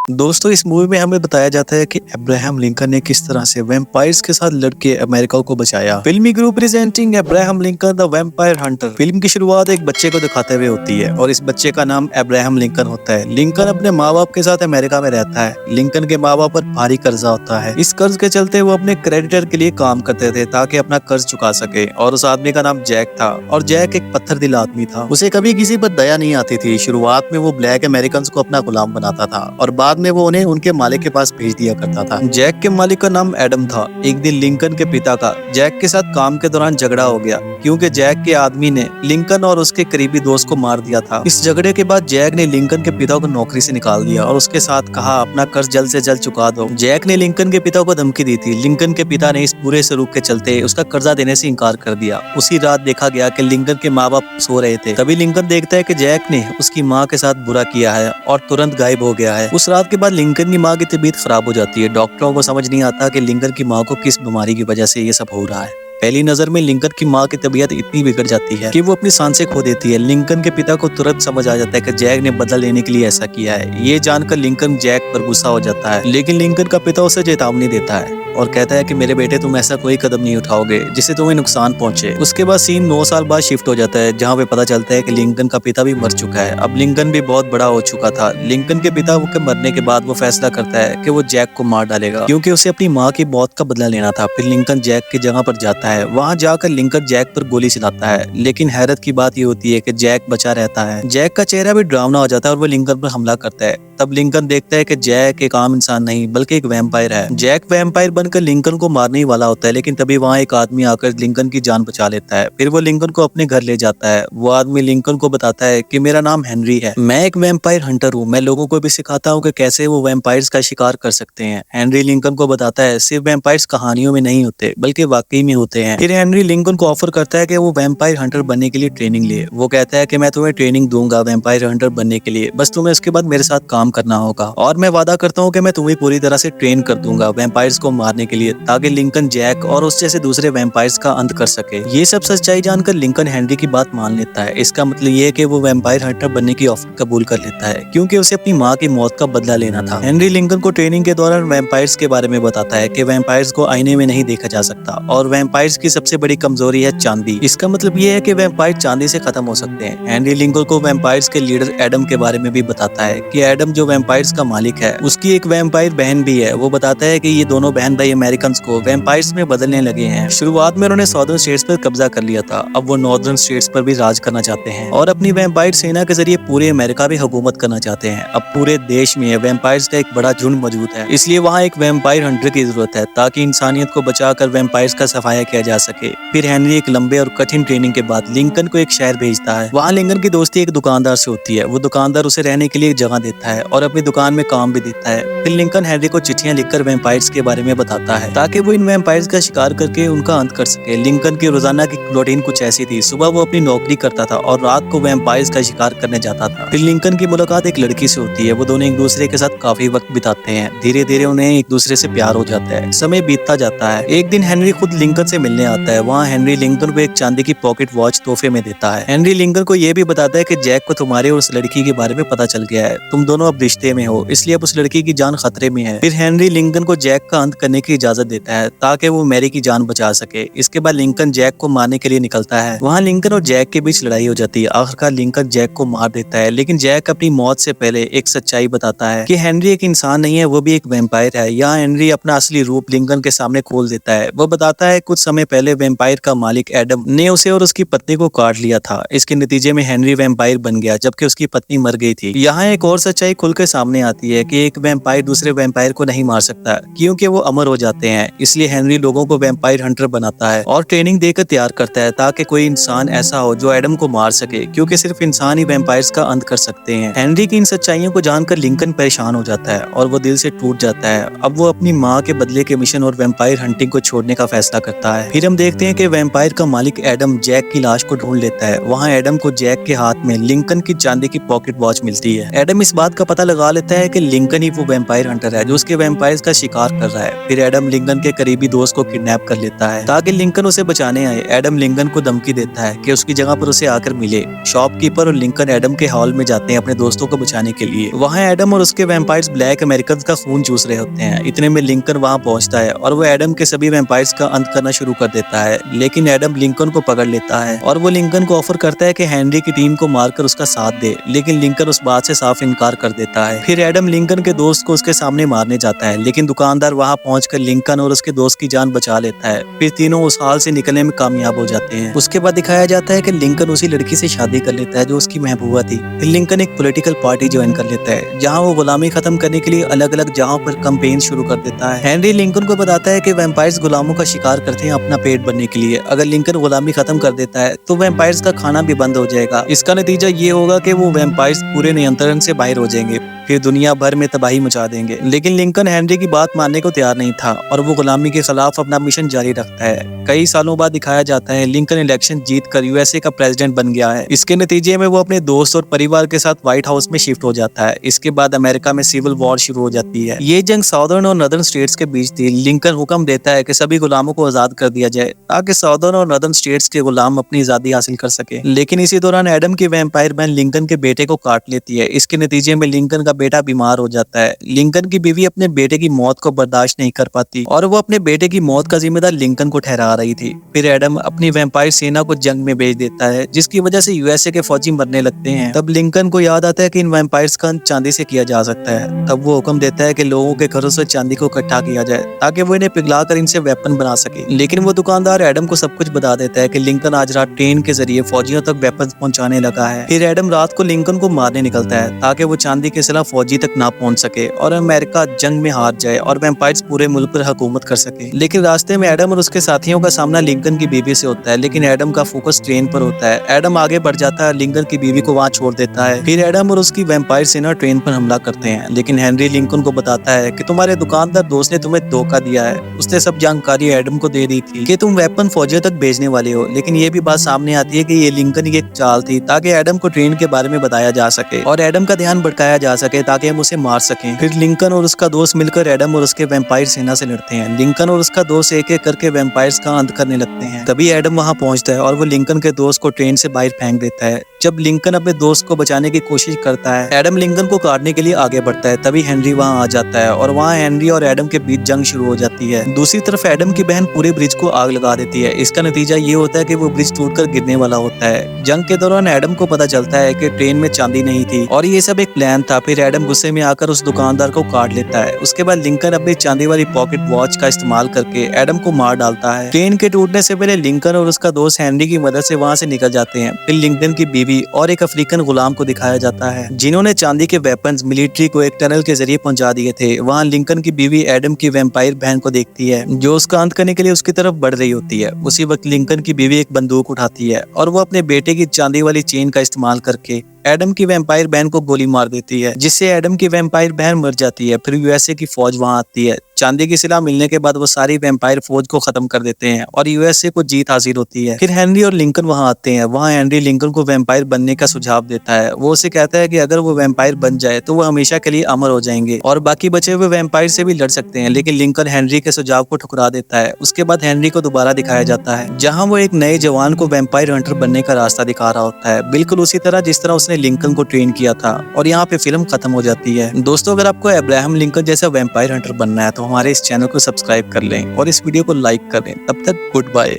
दोस्तों इस मूवी में हमें बताया जाता है कि अब्राहम लिंकन ने किस तरह से वैम्पायर्स के साथ लड़के अमेरिका को बचाया। फिल्मी group presenting Abraham Lincoln the vampire Hunter. Film की शुरुआत एक बच्चे को दिखाते हुए होती है और इस बच्चे का नाम अब्राहम लिंकन होता है। लिंकन अपने माँ बाप के साथ अमेरिका में रहता है। लिंकन के माँ बाप पर भारी कर्जा होता है। इस कर्ज के चलते वो अपने क्रेडिटर के लिए काम करते थे ताकि अपना कर्ज चुका सके। और उस आदमी का नाम जैक था और जैक एक पत्थर दिल आदमी था। उसे कभी किसी पर दया नहीं आती थी। शुरुआत में वो ब्लैक अमेरिकन को अपना गुलाम बनाता था और बाद में वो उन्हें उनके मालिक के पास भेज दिया करता था। जैक के मालिक का नाम एडम था। एक दिन लिंकन के पिता का जैक के साथ काम के दौरान झगड़ा हो गया क्योंकि जैक के आदमी ने लिंकन और उसके करीबी दोस्त को मार दिया था। इस झगड़े के बाद जैक ने लिंकन के पिता को नौकरी से निकाल दिया और उसके साथ कहा अपना कर्ज जल्द से जल्द चुका दो। जैक ने लिंकन के पिता को धमकी दी थी। लिंकन के पिता ने इस बुरे सलूक के चलते उसका कर्जा देने से इनकार कर दिया। उसी रात देखा गया कि लिंकन के माँ बाप सो रहे थे। तभी लिंकन देखता है कि जैक ने उसकी माँ के साथ बुरा किया है और तुरंत गायब हो गया है। उस रात के बाद लिंकन की माँ की तबीयत खराब हो जाती है। डॉक्टरों को समझ नहीं आता कि लिंकन की माँ को किस बीमारी की वजह से ये सब हो रहा है। पहली नजर में लिंकन की माँ की तबीयत इतनी बिगड़ जाती है कि वो अपनी सांसें खो देती है। लिंकन के पिता को तुरंत समझ आ जाता है कि जैक ने बदला लेने के लिए ऐसा किया है। ये जानकर लिंकन जैक पर गुस्सा हो जाता है, लेकिन लिंकन का पिता उसे चेतावनी देता है और कहता है कि मेरे बेटे तुम ऐसा कोई कदम नहीं उठाओगे जिससे तुम्हें नुकसान पहुंचे। उसके बाद सीन 9 साल बाद शिफ्ट हो जाता है जहां पे पता चलता है कि लिंकन का पिता भी मर चुका है। अब लिंकन भी बहुत बड़ा हो चुका था। लिंकन के पिता के मरने के बाद वो फैसला करता है कि वो जैक को मार डालेगा क्योंकि उसे अपनी माँ की मौत का बदला लेना था। फिर लिंकन जैक की जगह पर जाता है। वहाँ जाकर लिंकन जैक पर गोली चलाता है, लेकिन हैरत की बात ये होती है कि जैक बचा रहता है। जैक का चेहरा भी डरावना हो जाता है और वो लिंकन पर हमला करता है। तब लिंकन देखता है कि जैक एक आम इंसान नहीं बल्कि एक वैम्पायर है। जैक वैम्पायर बनकर लिंकन को मारने ही वाला होता है, लेकिन तभी वहाँ एक आदमी आकर लिंकन की जान बचा लेता है। फिर वो लिंकन को अपने घर ले जाता है। वो आदमी लिंकन को बताता है कि मेरा नाम हेनरी है, मैं एक वैम्पायर हंटर हूँ। मैं लोगों को भी सिखाता हूँ कि कैसे वो वैम्पायर्स का शिकार कर सकते हैं। हेनरी लिंकन को बताता है सिर्फ वैम्पायर्स कहानियों में नहीं होते बल्कि वाकई में होते हैं। फिर हेनरी लिंकन को ऑफर करता है कि वो वैम्पायर हंटर बनने के लिए ट्रेनिंग ले। वो कहता है कि मैं तुम्हें ट्रेनिंग दूंगा वैम्पायर हंटर बनने के लिए, बस तुम्हें उसके बाद मेरे साथ काम करना होगा और मैं वादा करता हूँ कि मैं तुम्हें पूरी तरह से ट्रेन कर दूंगा वैम्पायर्स को मारने के लिए, ताकि लिंकन जैक और उस जैसे दूसरे वैम्पायर्स का अंत कर सके। ये सब सच्चाई जानकर लिंकन हेनरी की बात मान लेता है। इसका मतलब ये है कि वो वैम्पायर हंटर बनने की ऑफर कबूल कर लेता है क्योंकि उसे अपनी माँ की मौत का बदला लेना था। हेनरी लिंकन को ट्रेनिंग के दौरान वैम्पायर्स के बारे में बताता है कि वैम्पायर्स को आईने में नहीं देखा जा सकता और वैम्पायर्स की सबसे बड़ी कमजोरी है चांदी। इसका मतलब ये है कि वैम्पायर चांदी से खत्म हो सकते हैं। हेनरी लिंकन को वैम्पायर्स के लीडर एडम के बारे में भी बताता है कि एडम जो वैम्पायर्स का मालिक है उसकी एक वैम्पायर बहन भी है। वो बताता है कि ये दोनों बहन भाई अमेरिकन को वैम्पायर्स में बदलने लगे हैं। शुरुआत में उन्होंने सॉदर्न स्टेट्स पर कब्जा कर लिया था, अब वो नॉर्दर्न स्टेट्स पर भी राज करना चाहते हैं और अपनी वैम्पायर सेना के जरिए पूरे अमेरिका भी हुकूमत करना चाहते हैं। अब पूरे देश में वैम्पायर्स का एक बड़ा झुंड मौजूद है, इसलिए वहाँ एक वैम्पायर हंटर की जरूरत है ताकि इंसानियत को बचाकर वैम्पायर्स का सफाया किया जा सके। फिर हेनरी एक लंबे और कठिन ट्रेनिंग के बाद लिंकन को एक शहर भेजता है। वहाँ लिंकन की दोस्ती एक दुकानदार से होती है। वो दुकानदार उसे रहने के लिए एक जगह देता है और अपनी दुकान में काम भी देता है। फिर लिंकन हेनरी को चिट्ठियां लिखकर वैम्पायर्स के बारे में बताता है ताकि वो इन वैम्पायर्स का शिकार करके उनका अंत कर सके। लिंकन की रोजाना की रूटीन कुछ ऐसी थी। सुबह वो अपनी नौकरी करता था और रात को वैम्पायर्स का शिकार करने जाता था। फिर लिंकन की मुलाकात एक लड़की से होती है। वो दोनों एक दूसरे के साथ काफी वक्त बिताते हैं। धीरे धीरे उन्हें एक दूसरे से प्यार हो जाता है। समय बीतता जाता है। एक दिन हेनरी खुद लिंकन से मिलने आता है। वहाँ हेनरी लिंकन को एक चांदी की पॉकेट वॉच तोहफे में देता है। हेनरी लिंकन को यह भी बताता है कि जैक को तुम्हारे और उस लड़की के बारे में पता चल गया है। तुम दोनों अब रिश्ते में हो, इसलिए अब उस लड़की की जान खतरे में है। फिर हेनरी लिंकन को जैक का अंत करने की इजाजत देता है ताकि वो मैरी की जान बचा सके। इसके बाद लिंकन जैक को मारने के लिए निकलता है। वहाँ लिंकन और जैक के बीच लड़ाई हो जाती है। आखिरकार लिंकन जैक को मार देता है, लेकिन जैक अपनी मौत से पहले एक सच्चाई बताता है कि हेनरी एक इंसान नहीं है, वो भी एक वैम्पायर है। यहाँ हेनरी अपना असली रूप लिंकन के सामने खोल देता है। वो बताता है कुछ समय पहले वैम्पायर का मालिक एडम ने उसे और उसकी पत्नी को काट लिया था। इसके नतीजे में हेनरी वैम्पायर बन गया जबकि उसकी पत्नी मर गई थी। यहाँ एक और सच्चाई खुल के सामने आती है कि एक वैम्पायर दूसरे वैम्पायर को नहीं मार सकता क्योंकि वो अमर हो जाते हैं। इसलिए हेनरी लोगों को वैम्पायर हंटर बनाता है और ट्रेनिंग देकर तैयार करता है ताकि कोई इंसान ऐसा हो जो एडम को मार सके, क्योंकि सिर्फ इंसान ही वैम्पायर्स का अंत कर सकते हैं। हेनरी की इन सच्चाइयों को जानकर लिंकन परेशान हो जाता है और वो दिल से टूट जाता है। अब वो अपनी माँ के बदले के मिशन और वैम्पायर हंटिंग को छोड़ने का फैसला करता है। है। फिर हम देखते हैं कि वैम्पायर का मालिक एडम जैक की लाश को ढूंढ लेता है। वहाँ एडम को जैक के हाथ में लिंकन की चांदी की पॉकेट वॉच मिलती है। एडम इस बात का पता लगा लेता है कि लिंकन ही वो वैम्पायर हंटर है जो उसके वैम्पायर्स का शिकार कर रहा है। फिर एडम लिंकन के करीबी दोस्त को किडनैप कर लेता है ताकि लिंकन उसे बचाने आए। एडम लिंकन को धमकी देता है कि उसकी जगह पर उसे आकर मिले। शॉपकीपर और लिंकन एडम के हॉल में जाते हैं अपने दोस्तों को बचाने के लिए। वहाँ एडम और उसके वैम्पायर्स ब्लैक अमेरिकन का खून चूस रहे होते हैं। इतने में लिंकन वहाँ पहुंचता है और वो एडम के सभी वैम्पायर्स का अंत करना शुरू कर देता है। लेकिन एडम लिंकन को पकड़ लेता है और वो लिंकन को ऑफर करता है कि हेनरी की टीम को मारकर उसका साथ दे, लेकिन लिंकन उस बात से साफ इनकार कर देता है। फिर एडम लिंकन के दोस्त को उसके सामने मारने जाता है, लेकिन दुकानदार वहाँ पहुंचकर लिंकन और उसके दोस्त की जान बचा लेता है। फिर तीनों उस हाल से निकलने में कामयाब हो जाते हैं। उसके बाद दिखाया जाता है कि लिंकन उसी लड़की से शादी कर लेता है जो उसकी महबूबा थी। फिर लिंकन एक पॉलिटिकल पार्टी ज्वाइन कर लेता है जहाँ वो गुलामी खत्म करने के लिए अलग अलग जगहों पर कैंपेन शुरू कर देता है। हेनरी लिंकन को बताता है कि वैम्पायर्स गुलामों का शिकार करते हैं अपना पेट भरने के लिए। अगर लिंकन गुलामी खत्म कर देता है तो वैम्पायर्स का खाना भी बंद हो जाएगा। इसका नतीजा ये होगा कि वो वैम्पायर्स पूरे नियंत्रण से बाहर हो जाएंगे, फिर दुनिया भर में तबाही मचा देंगे। लेकिन लिंकन हेनरी की बात मानने को तैयार नहीं था और वो गुलामी के खिलाफ अपना मिशन जारी रखता है। कई सालों बाद दिखाया जाता है लिंकन इलेक्शन जीतकर यूएसए का प्रेसिडेंट बन गया है। इसके नतीजे में वो अपने दोस्त और परिवार के साथ व्हाइट हाउस में शिफ्ट हो जाता है। इसके बाद अमेरिका में सिविल वॉर शुरू हो जाती है। ये जंग साउदर्न और नॉर्दर्न स्टेट्स के बीच थी। लिंकन हुक्म देता है कि सभी गुलामों को आजाद कर दिया जाए ताकि साउदर्न और नॉर्दर्न स्टेट्स के गुलाम अपनी आजादी हासिल कर सके। लेकिन इसी दौरान एडम की वैम्पायर बहन लिंकन के बेटे को काट लेती है। इसके नतीजे में लिंकन का बेटा बीमार हो जाता है। लिंकन की बीवी अपने बेटे की मौत को बर्दाश्त नहीं कर पाती और वो अपने बेटे की मौत का जिम्मेदार लिंकन को ठहरा रही थी। फिर एडम अपनी वैम्पायर सेना को जंग में भेज देता है जिसकी वजह से यूएसए के फौजी मरने लगते हैं। तब लिंकन को याद आता है कि इन वैम्पायर्स का अंत चांदी से किया जा सकता है। तब वो हुक्म देता है कि लोगों के घरों से चांदी को इकट्ठा किया जाए ताकि वो इन्हें पिघलाकर इनसे वेपन बना सके। लेकिन वो दुकानदार एडम को सब कुछ बता देता है कि लिंकन आज रात ट्रेन के जरिए फौजियों तक वेपन पहुंचाने लगा है। फिर एडम रात को लिंकन को मारने निकलता है ताकि वो चांदी के सिला फौजी तक ना पहुंच सके और अमेरिका जंग में हार जाए और वैम्पायर्स पूरे मुल्क पर हुकूमत कर सके। लेकिन रास्ते में एडम और उसके साथियों का सामना लिंकन की बीवी से होता है, लेकिन एडम का फोकस ट्रेन पर होता है। एडम आगे बढ़ जाता है, लिंकन की बीवी को वहां छोड़ देता है। फिर एडम और उसकी वैम्पायर सेना ट्रेन पर हमला करते हैं, लेकिन हेनरी लिंकन को बताता है कि तुम्हारे दुकानदार दोस्त ने तुम्हें धोखा दिया है। उसने सब जानकारी एडम को दे दी थी कि तुम वेपन फौजियों तक भेजने वाले हो। लेकिन ये भी बात सामने आती है कि ये लिंकन की एक चाल थी ताकि एडम को ट्रेन के बारे में बताया जा सके और एडम का ध्यान भटकाया जा सके ताकि हम उसे मार सकें। फिर लिंकन और उसका दोस्त मिलकर एडम और उसके वैम्पायर सेना से लड़ते हैं। लिंकन और उसका दोस्त एक एक करके वैम्पायर्स का अंत करने लगते हैं। तभी एडम वहां पहुंचता है और वो लिंकन के दोस्त को ट्रेन से बाहर फेंक देता है। जब लिंकन अपने दोस्त को बचाने की कोशिश करता है, एडम लिंकन को काटने के लिए आगे बढ़ता है। तभी हेनरी वहां आ जाता है और वहां हेनरी और एडम के बीच जंग शुरू हो जाती है। दूसरी तरफ एडम की बहन पूरे ब्रिज को आग लगा देती है। इसका नतीजा ये होता है कि वो ब्रिज टूटकर गिरने वाला होता है। जंग के दौरान एडम को पता चलता है कि ट्रेन में चांदी नहीं थी और ये सब एक प्लान था। फिर एडम गुस्से में आकर उस दुकानदार को काट लेता है। उसके बाद लिंकन अपनी चांदी वाली पॉकेट वॉच का इस्तेमाल करके एडम को मार डालता है। ट्रेन के टूटने से पहले लिंकन और उसका दोस्त हेनरी की मदद से वहां से निकल जाते हैं। फिर लिंकन की बीवी और एक अफ्रीकन गुलाम को दिखाया जाता है जिन्होंने चांदी के वेपन्स मिलिट्री को एक टनल के जरिए पहुंचा दिए थे। वहां लिंकन की बीवी एडम की वैम्पायर बहन को देखती है जो उसका अंत करने के लिए उसकी तरफ बढ़ रही होती है। उसी वक्त लिंकन की बीवी एक बंदूक उठाती है और वो अपने बेटे की चांदी वाली चेन का इस्तेमाल करके एडम की वैम्पायर बहन को गोली मार देती है जिससे एडम की वैम्पायर बहन मर जाती है। फिर यूएसए की फौज वहां आती है। चांदी की सिला मिलने के बाद वो सारी वैम्पायर फौज को खत्म कर देते हैं और यूएसए को जीत हासिल होती है। फिर हेनरी और लिंकन वहां आते हैं। वहां हेनरी लिंकन को वैम्पायर बनने का सुझाव देता है। वो उसे कहता है कि अगर वो वैम्पायर बन जाए तो वो हमेशा के लिए अमर हो जाएंगे और बाकी बचे हुए वैम्पायर से भी लड़ सकते हैं। लेकिन लिंकन हेनरी के सुझाव को ठुकरा देता है। उसके बाद हेनरी को दोबारा दिखाया जाता है जहाँ वो एक नए जवान को वैम्पायर हंटर बनने का रास्ता दिखा रहा होता है, बिल्कुल उसी तरह जिस तरह उसने लिंकन को ट्रेन किया था। और यहाँ पे फिल्म खत्म हो जाती है। दोस्तों, अगर आपको अब्राहम लिंकन जैसा वैम्पायर हंटर बनना है तो हमारे इस चैनल को सब्सक्राइब कर लें और इस वीडियो को लाइक कर लें। तब तक गुड बाय।